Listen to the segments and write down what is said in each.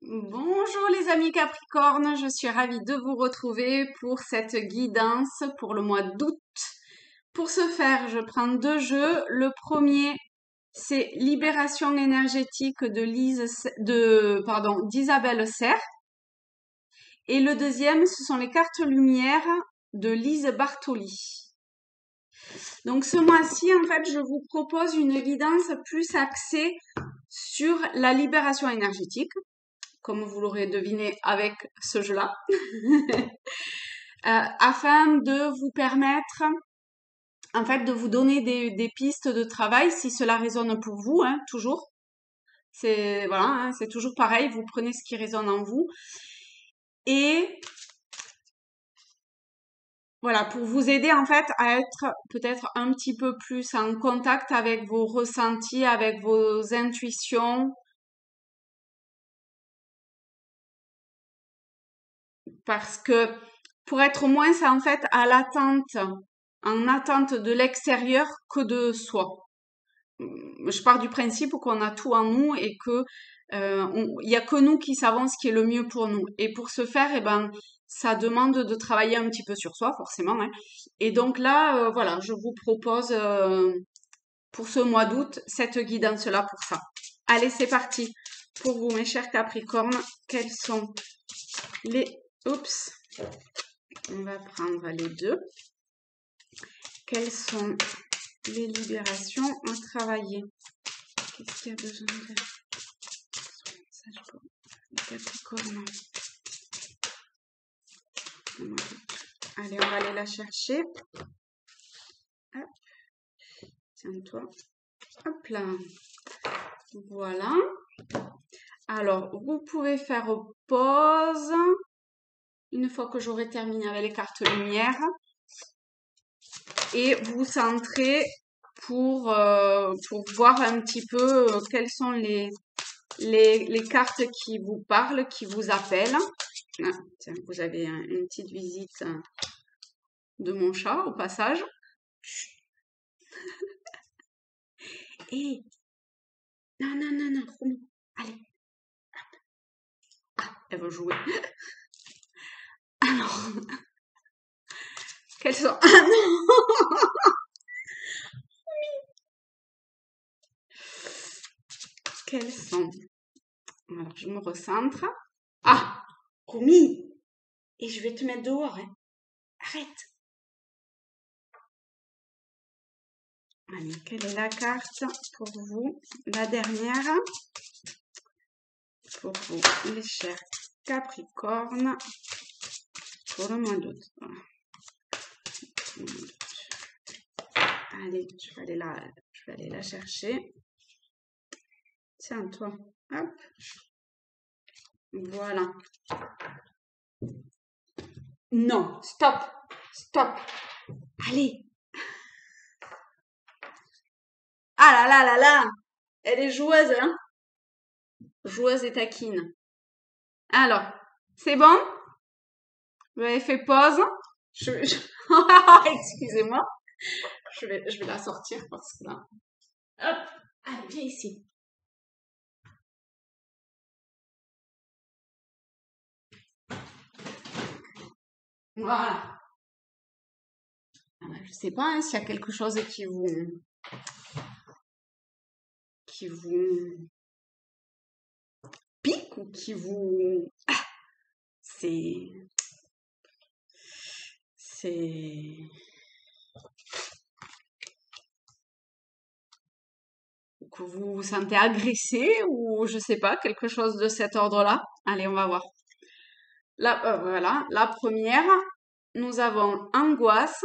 Bonjour les amis Capricorne, je suis ravie de vous retrouver pour cette guidance pour le mois d'août. Pour ce faire, je prends deux jeux. Le premier, c'est Libération énergétique d'Isabelle Serre. Et le deuxième, ce sont les cartes lumière de Lise Bartoli. Donc ce mois-ci, en fait, je vous propose une guidance plus axée sur la libération énergétique, comme vous l'aurez deviné avec ce jeu-là, afin de vous permettre, en fait, de vous donner des pistes de travail si cela résonne pour vous, hein, toujours. C'est voilà, hein, c'est toujours pareil. Vous prenez ce qui résonne en vous et voilà, pour vous aider en fait à être peut-être un petit peu plus en contact avec vos ressentis, avec vos intuitions, parce que pour être moins en fait en attente de l'extérieur que de soi. Je pars du principe qu'on a tout en nous et que il y a que nous qui savons ce qui est le mieux pour nous. Et pour ce faire, eh ben, ça demande de travailler un petit peu sur soi, forcément, hein. Et donc là, voilà, je vous propose pour ce mois d'août cette guidance-là pour ça. Allez, c'est parti. Pour vous, mes chers Capricornes, quels sont les... Oups, on va prendre les deux. Quelles sont les libérations à travailler? Qu'est-ce qu'il y a besoin de message pour les Capricornes? Allez, on va aller la chercher. Hop. Tiens-toi. Hop là. Voilà. Alors, vous pouvez faire pause une fois que j'aurai terminé avec les cartes lumière et vous centrer pour voir un petit peu quelles sont les cartes qui vous parlent, qui vous appellent. Ah, tiens, vous avez une petite visite de mon chat au passage. Et non, non, non, non, Romy, allez. Ah, elle veut jouer. Alors, quelles sont... Ah non. Quelles sont... Alors, je me recentre. Ah, Romy, et je vais te mettre dehors, hein. Arrête. Allez, quelle est la carte pour vous? La dernière. Pour vous, les chers Capricornes. Pour le mois d'août. Voilà. Allez, je vais aller la chercher. Tiens, toi. Hop. Voilà. Non, stop. Stop. Allez. Ah là là là là. Elle est joueuse, hein. Joueuse et taquine. Alors, c'est bon? Vous avez fait pause? Excusez-moi. Je vais la sortir parce que là. Hop. Allez, viens ici. Voilà. Je sais pas hein, s'il y a quelque chose qui vous pique ou qui vous... Ah, c'est que vous vous sentez agressé ou je sais pas, quelque chose de cet ordre-là. Allez, on va voir. Là, voilà, la première, nous avons angoisse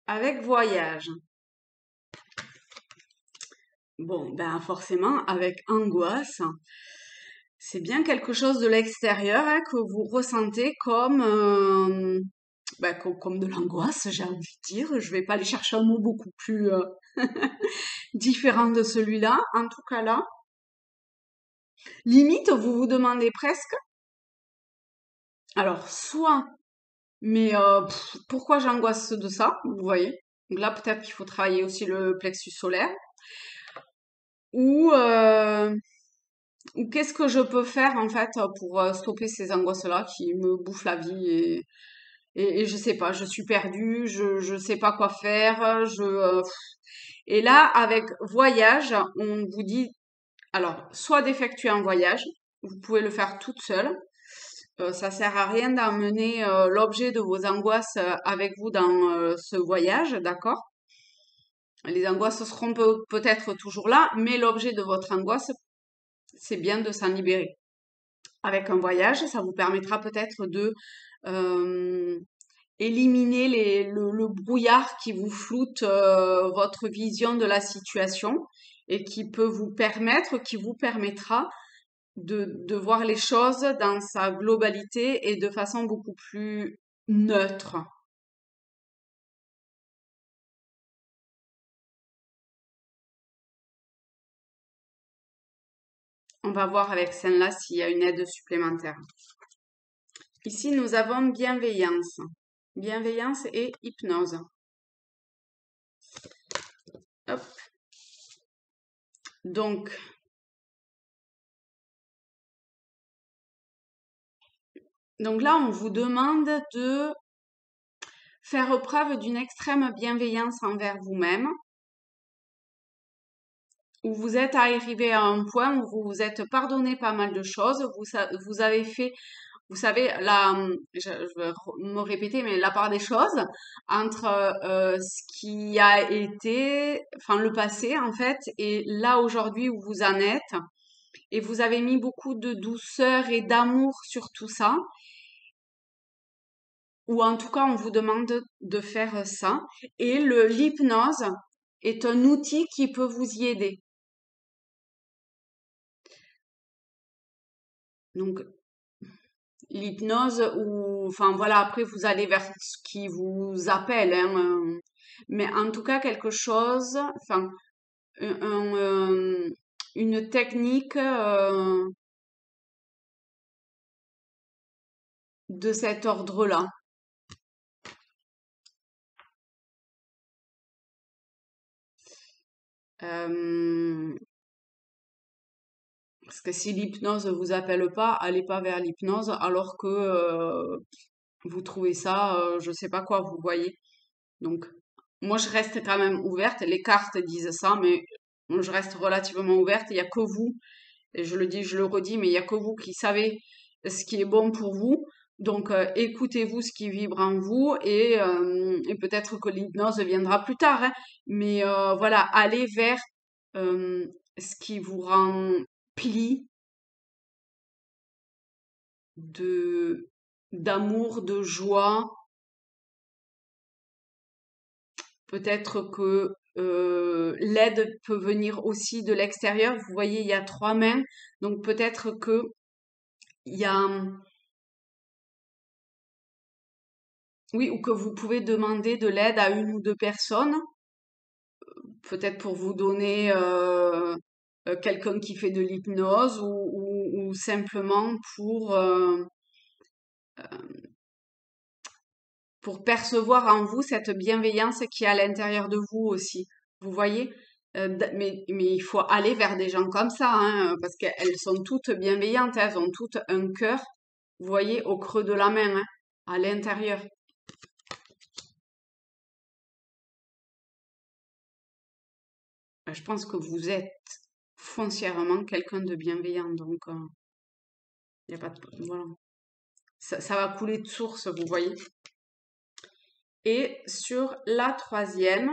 avec voyage. Bon, ben forcément, avec angoisse, c'est bien quelque chose de l'extérieur hein, que vous ressentez comme, comme de l'angoisse, j'ai envie de dire. Je vais pas aller chercher un mot beaucoup plus différent de celui-là. En tout cas là, limite, vous vous demandez presque. Alors, soit, mais pourquoi j'angoisse de ça, vous voyez? Donc là, peut-être qu'il faut travailler aussi le plexus solaire. Ou ou qu'est-ce que je peux faire en fait pour stopper ces angoisses-là qui me bouffent la vie et je sais pas, je suis perdue, je sais pas quoi faire, et là avec voyage, on vous dit alors soit d'effectuer un voyage, vous pouvez le faire toute seule. Ça sert à rien d'emmener l'objet de vos angoisses avec vous dans ce voyage, d'accord? Les angoisses seront peut-être toujours là, mais l'objet de votre angoisse, c'est bien de s'en libérer. Avec un voyage, ça vous permettra peut-être de euh, éliminer le brouillard qui vous floute votre vision de la situation et qui vous permettra de voir les choses dans sa globalité et de façon beaucoup plus neutre. On va voir avec celle-là s'il y a une aide supplémentaire. Ici, nous avons bienveillance. Bienveillance et hypnose. Hop. Donc, là, on vous demande de faire preuve d'une extrême bienveillance envers vous-même, où vous êtes arrivé à un point où vous vous êtes pardonné pas mal de choses, vous avez fait, vous savez, je vais me répéter, mais la part des choses entre ce qui a été, enfin le passé en fait, et là aujourd'hui où vous en êtes, et vous avez mis beaucoup de douceur et d'amour sur tout ça, ou en tout cas on vous demande de faire ça, et l'hypnose est un outil qui peut vous y aider. Donc l'hypnose ou enfin voilà, après vous allez vers ce qui vous appelle, hein, mais en tout cas quelque chose, enfin une technique de cet ordre-là. Euh, Parce que si l'hypnose vous appelle pas, allez pas vers l'hypnose, alors que vous trouvez ça, je sais pas quoi, vous voyez. Donc, moi, je reste quand même ouverte. Les cartes disent ça, mais je reste relativement ouverte. Il y a que vous, et je le dis, je le redis, mais il y a que vous qui savez ce qui est bon pour vous. Donc, écoutez-vous ce qui vibre en vous, et peut-être que l'hypnose viendra plus tard, hein. Mais voilà, allez vers euh, ce qui vous remplit de d'amour, de joie. Peut-être que l'aide peut venir aussi de l'extérieur. Vous voyez, il y a trois mains, donc peut-être que il y a, oui, ou que vous pouvez demander de l'aide à une ou deux personnes, peut-être pour vous donner quelqu'un qui fait de l'hypnose ou simplement pour percevoir en vous cette bienveillance qui est à l'intérieur de vous aussi. Vous voyez? Mais il faut aller vers des gens comme ça, hein, parce qu'elles sont toutes bienveillantes, elles ont toutes un cœur, vous voyez, au creux de la main, hein, à l'intérieur. Je pense que vous êtes foncièrement quelqu'un de bienveillant, donc il y a pas de, voilà. Ça va couler de source, vous voyez. Et sur la troisième,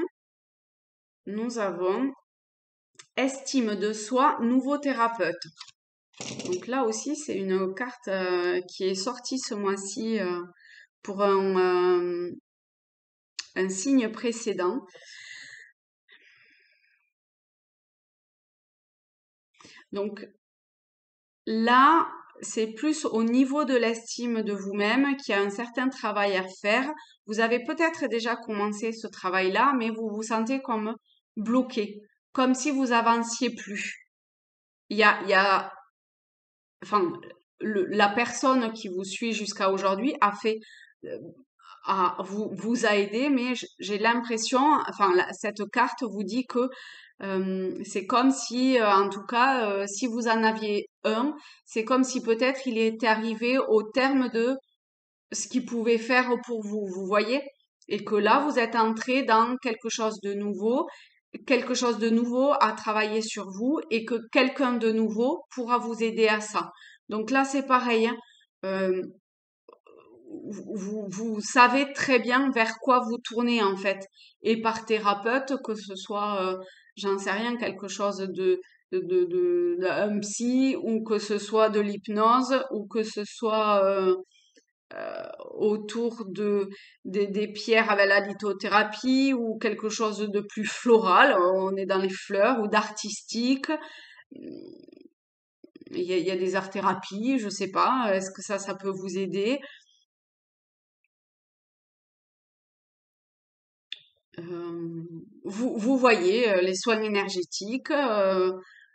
nous avons estime de soi, nouveau thérapeute. Donc là aussi, c'est une carte qui est sortie ce mois-ci pour un signe précédent. Donc là, c'est plus au niveau de l'estime de vous-même qu'il y a un certain travail à faire. Vous avez peut-être déjà commencé ce travail-là, mais vous vous sentez comme bloqué, comme si vous avanciez plus. Il y a, enfin, la personne qui vous suit jusqu'à aujourd'hui a fait, euh, vous a aidé, mais j'ai l'impression, enfin, cette carte vous dit que c'est comme si, en tout cas, si vous en aviez 1, c'est comme si peut-être il était arrivé au terme de ce qu'il pouvait faire pour vous, vous voyez? Et que là, vous êtes entré dans quelque chose de nouveau à travailler sur vous et que quelqu'un de nouveau pourra vous aider à ça. Donc là, c'est pareil, hein. Euh, vous savez très bien vers quoi vous tournez en fait. Et par thérapeute, que ce soit, j'en sais rien, quelque chose un psy, ou que ce soit de l'hypnose, ou que ce soit autour des pierres avec la lithothérapie, ou quelque chose de plus floral, on est dans les fleurs, ou d'artistique. Il y a des art-thérapies, je sais pas, est-ce que ça peut vous aider? Euh, vous voyez les soins énergétiques,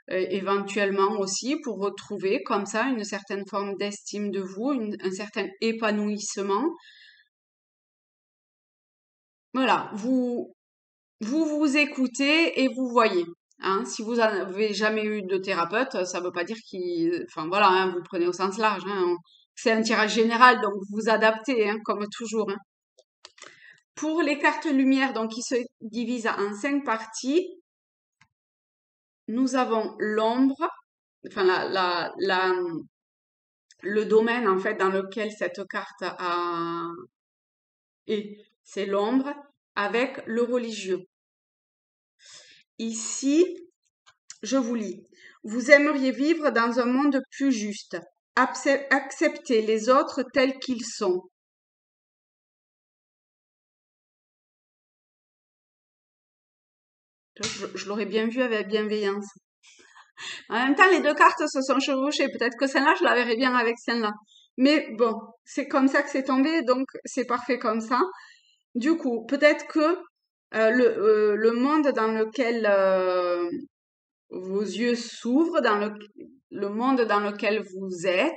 éventuellement aussi pour retrouver comme ça une certaine forme d'estime de vous, un certain épanouissement. Voilà, vous écoutez et vous voyez. Hein. Si vous avez jamais eu de thérapeute, ça veut pas dire qu'il, enfin voilà, hein, vous prenez au sens large. Hein. C'est un tirage général, donc vous vous adaptez, hein, comme toujours. Hein. Pour les cartes lumière, donc qui se divisent en 5 parties, nous avons l'ombre, enfin le domaine en fait dans lequel cette carte est, c'est l'ombre avec le religieux. Ici, je vous lis. Vous aimeriez vivre dans un monde plus juste. Accepter les autres tels qu'ils sont. Je l'aurais bien vu avec bienveillance. En même temps, les deux cartes se sont chevauchées. Peut-être que celle-là, je la verrais bien avec celle-là. Mais bon, c'est comme ça que c'est tombé, donc c'est parfait comme ça. Du coup, peut-être que le monde dans lequel vos yeux s'ouvrent, dans le monde dans lequel vous êtes,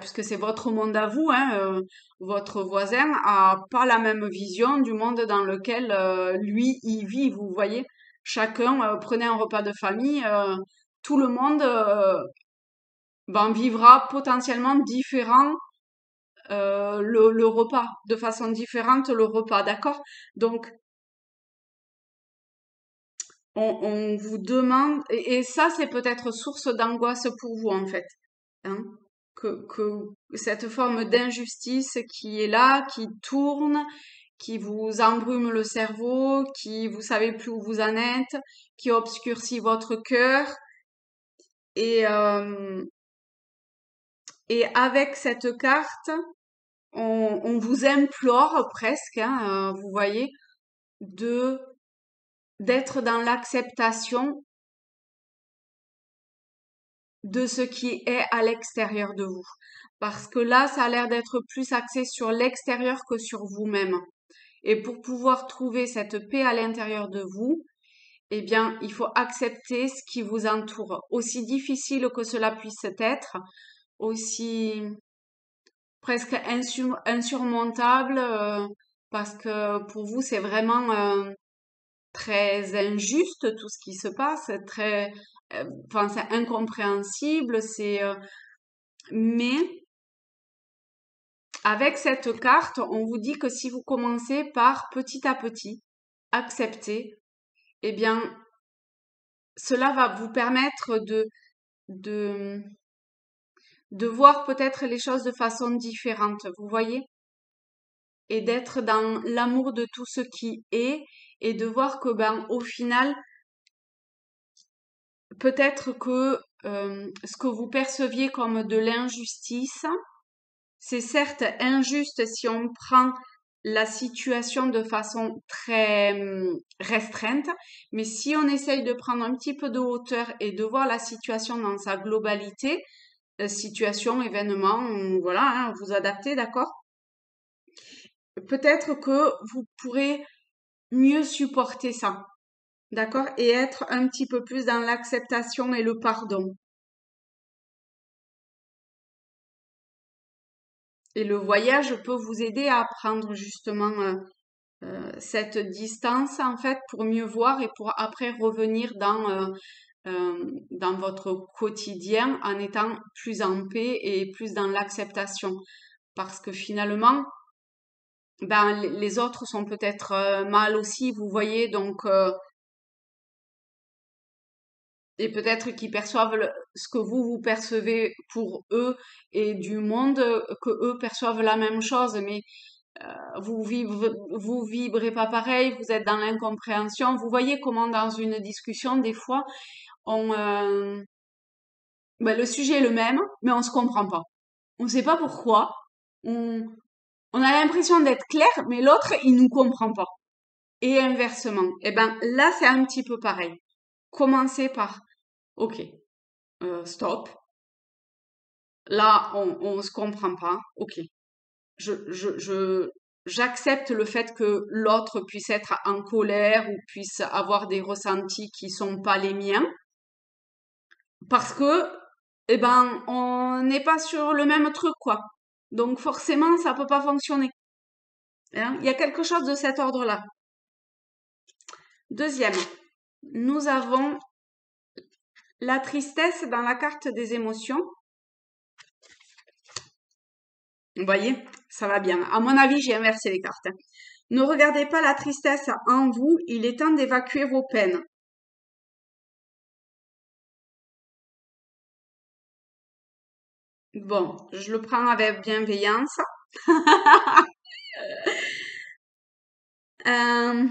puisque c'est votre monde à vous, hein, votre voisin a pas la même vision du monde dans lequel lui il vit, vous voyez. Chacun prenez un repas de famille, tout le monde ben, vivra potentiellement différent le repas, de façon différente le repas, d'accord? Donc on vous demande, et ça c'est peut-être source d'angoisse pour vous en fait, hein, que cette forme d'injustice qui est là, qui tourne, qui vous embrume le cerveau, qui vous savez plus où vous en êtes, qui obscurcit votre cœur, et, euh, et avec cette carte, on vous implore presque, hein, vous voyez, de d'être dans l'acceptation de ce qui est à l'extérieur de vous. Parce que là, ça a l'air d'être plus axé sur l'extérieur que sur vous-même. Et pour pouvoir trouver cette paix à l'intérieur de vous, eh bien, il faut accepter ce qui vous entoure. Aussi difficile que cela puisse être, aussi presque insurmontable, parce que pour vous, c'est vraiment très injuste tout ce qui se passe, très, enfin, c'est incompréhensible, mais avec cette carte, on vous dit que si vous commencez par petit à petit accepter, eh bien, cela va vous permettre de, de voir peut-être les choses de façon différente, vous voyez, et d'être dans l'amour de tout ce qui est, et de voir que, ben, au final, peut-être que ce que vous perceviez comme de l'injustice, c'est certes injuste si on prend la situation de façon très restreinte, mais si on essaye de prendre un petit peu de hauteur et de voir la situation dans sa globalité, situation, événement, voilà, hein, vous adaptez, d'accord? Peut-être que vous pourrez mieux supporter ça, d'accord? Et être un petit peu plus dans l'acceptation et le pardon. Et le voyage peut vous aider à prendre justement cette distance en fait pour mieux voir et pour après revenir dans dans votre quotidien en étant plus en paix et plus dans l'acceptation. Parce que finalement, ben, les autres sont peut-être mal aussi, vous voyez, donc et peut-être qu'ils perçoivent ce que vous percevez pour eux et du monde que eux perçoivent la même chose, mais vous vibrez pas pareil, vous êtes dans l'incompréhension. Vous voyez comment dans une discussion des fois on ben, le sujet est le même, mais on se comprend pas. On sait pas pourquoi. On, on a l'impression d'être clair, mais l'autre il nous comprend pas. Et inversement. Et ben là c'est un petit peu pareil. Commencez par OK, stop. Là, on se comprend pas. Ok. J'accepte le fait que l'autre puisse être en colère ou puisse avoir des ressentis qui sont pas les miens. Parce que, eh ben, on n'est pas sur le même truc, quoi. Donc, forcément, ça peut pas fonctionner. Hein. Il y a quelque chose de cet ordre-là. Deuxième, nous avons la tristesse dans la carte des émotions. Vous voyez, ça va bien. À mon avis, j'ai inversé les cartes. Ne regardez pas la tristesse en vous, il est temps d'évacuer vos peines. Bon, je le prends avec bienveillance. Euh,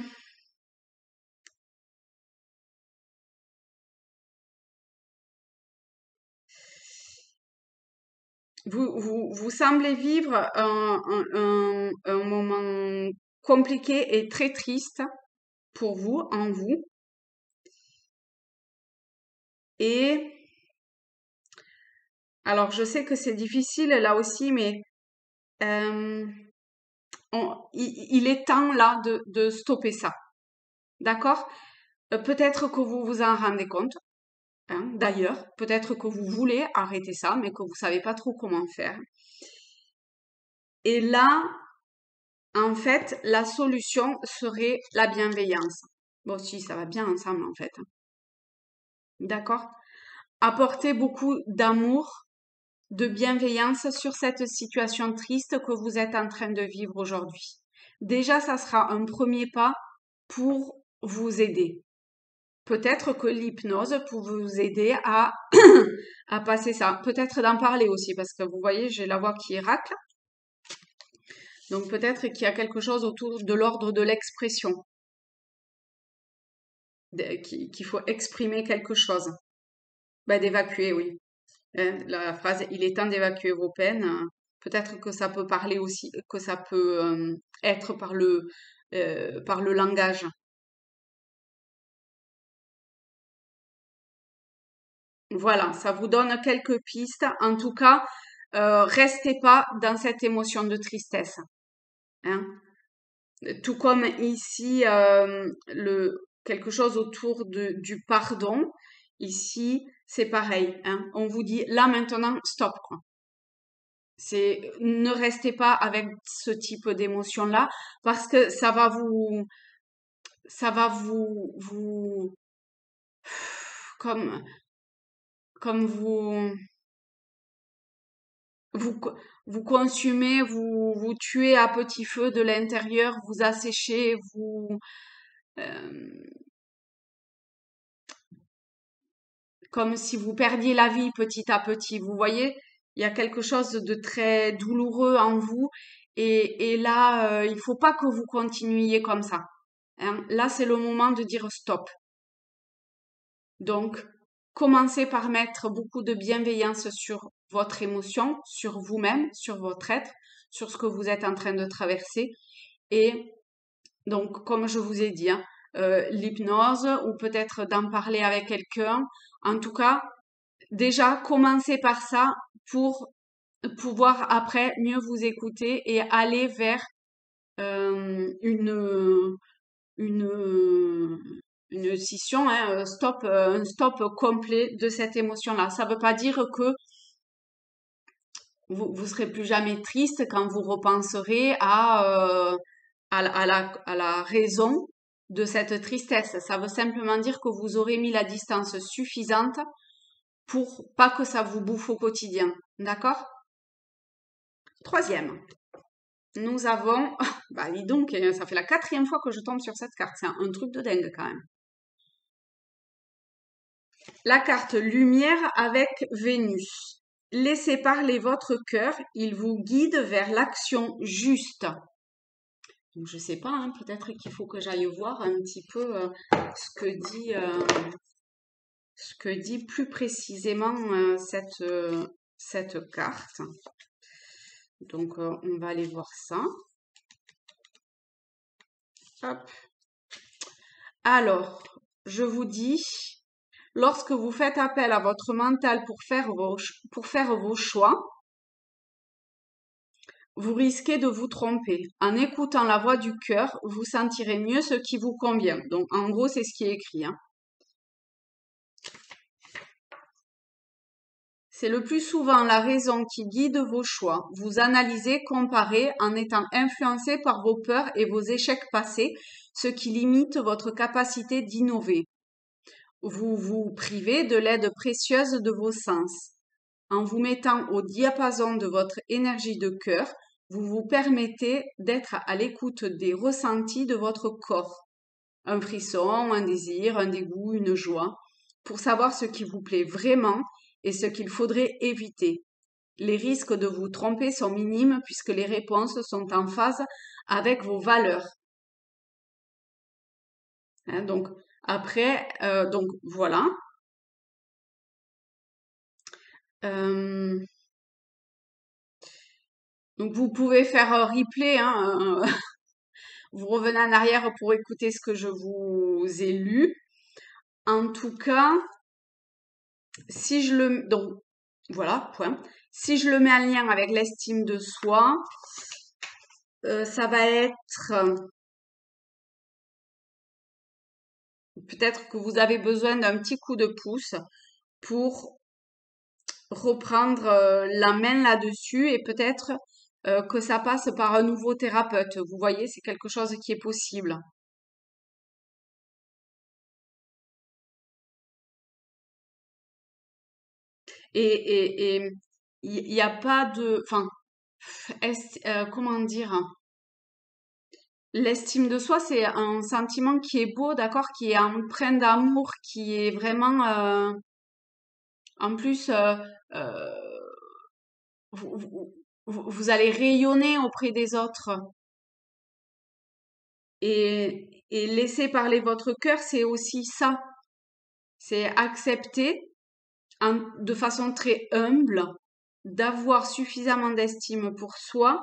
vous semblez vivre un moment compliqué et très triste pour vous, en vous. Et alors, je sais que c'est difficile là aussi, mais euh, il est temps là de stopper ça. D'accord? Peut-être que vous vous en rendez compte. Hein, d'ailleurs, peut-être que vous voulez arrêter ça, mais que vous savez pas trop comment faire. Et là, en fait, la solution serait la bienveillance. Bon, si, ça va bien ensemble, en fait. Hein. D'accord? Apporter beaucoup d'amour, de bienveillance sur cette situation triste que vous êtes en train de vivre aujourd'hui. Déjà, ça sera un premier pas pour vous aider. Peut-être que l'hypnose peut vous aider à, à passer ça. Peut-être d'en parler aussi, parce que vous voyez, j'ai la voix qui racle. Donc peut-être qu'il y a quelque chose autour de l'ordre de l'expression, qu'il faut exprimer quelque chose. Ben, d'évacuer, oui. Hein, la phrase «il est temps d'évacuer vos peines», peut-être que ça peut parler aussi, que ça peut être par le langage. Voilà, ça vous donne quelques pistes. En tout cas, restez pas dans cette émotion de tristesse. Hein. Tout comme ici, quelque chose autour du pardon. Ici, c'est pareil. Hein. On vous dit là maintenant, stop, quoi. Ne restez pas avec ce type d'émotion-là parce que ça va comme, comme vous, vous consumez, vous tuez à petit feu de l'intérieur, vous asséchez, euh, comme si vous perdiez la vie petit à petit. Vous voyez, il y a quelque chose de très douloureux en vous et là, il faut pas que vous continuiez comme ça. Hein. Là, c'est le moment de dire stop. Donc, commencez par mettre beaucoup de bienveillance sur votre émotion, sur vous-même, sur votre être, sur ce que vous êtes en train de traverser. Et donc, comme je vous ai dit, hein, l'hypnose ou peut-être d'en parler avec quelqu'un. En tout cas, déjà, commencez par ça pour pouvoir après mieux vous écouter et aller vers une, une scission, hein, un stop complet de cette émotion-là. Ça ne veut pas dire que vous serez plus jamais triste quand vous repenserez à la raison de cette tristesse. Ça veut simplement dire que vous aurez mis la distance suffisante pour pas que ça vous bouffe au quotidien. D'accord? Troisième, nous avons, bah dis donc, ça fait la 4e fois que je tombe sur cette carte. C'est un truc de dingue quand même. La carte lumière avec Vénus. Laissez parler votre cœur, il vous guide vers l'action juste. Donc, je sais pas, hein, peut-être qu'il faut que j'aille voir un petit peu ce que dit plus précisément cette carte. Donc, on va aller voir ça. Hop. Alors, je vous dis, lorsque vous faites appel à votre mental pour faire vos choix, vous risquez de vous tromper. En écoutant la voix du cœur, vous sentirez mieux ce qui vous convient. Donc, en gros, c'est ce qui est écrit, hein. C'est le plus souvent la raison qui guide vos choix. Vous analysez, comparez en étant influencé par vos peurs et vos échecs passés, ce qui limite votre capacité d'innover. Vous vous privez de l'aide précieuse de vos sens. En vous mettant au diapason de votre énergie de cœur, vous vous permettez d'être à l'écoute des ressentis de votre corps. Un frisson, un désir, un dégoût, une joie, pour savoir ce qui vous plaît vraiment et ce qu'il faudrait éviter. Les risques de vous tromper sont minimes puisque les réponses sont en phase avec vos valeurs. Hein, donc, après, donc voilà. Donc, vous pouvez faire un replay, hein, vous revenez en arrière pour écouter ce que je vous ai lu. En tout cas, si je le... Donc, voilà, point. Si je le mets en lien avec l'estime de soi, ça va être... peut-être que vous avez besoin d'un petit coup de pouce pour reprendre la main là-dessus et peut-être que ça passe par un nouveau thérapeute. Vous voyez, c'est quelque chose qui est possible. Et il n'y a pas de... Enfin, comment dire? L'estime de soi, c'est un sentiment qui est beau, d'accord, qui est empreint d'amour, qui est vraiment... en plus, euh, vous, vous, vous allez rayonner auprès des autres. Et laisser parler votre cœur, c'est aussi ça. C'est accepter de façon très humble d'avoir suffisamment d'estime pour soi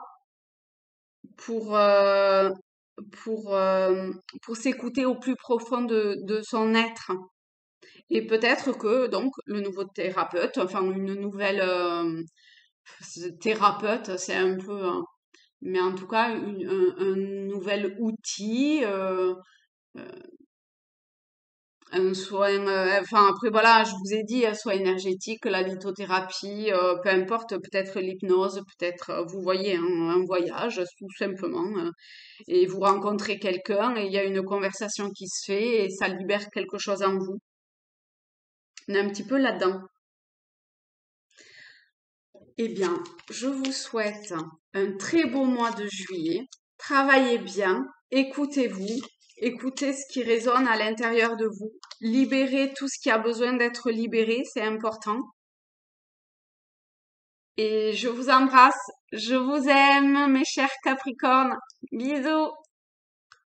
pour, euh, pour, euh, pour s'écouter au plus profond de son être. Et peut-être que donc le nouveau thérapeute, enfin une nouvelle thérapeute, c'est un peu, mais en tout cas un nouvel outil, un soin, enfin après voilà, je vous ai dit, un soin énergétique, la lithothérapie, peu importe, peut-être l'hypnose, peut-être, vous voyez, un voyage tout simplement, et vous rencontrez quelqu'un et il y a une conversation qui se fait et ça libère quelque chose en vous. On est un petit peu là-dedans. Eh bien, je vous souhaite un très beau mois de juillet. Travaillez bien, écoutez-vous, écoutez ce qui résonne à l'intérieur de vous. Libérez tout ce qui a besoin d'être libéré, c'est important. Et je vous embrasse, je vous aime, mes chers Capricornes. Bisous!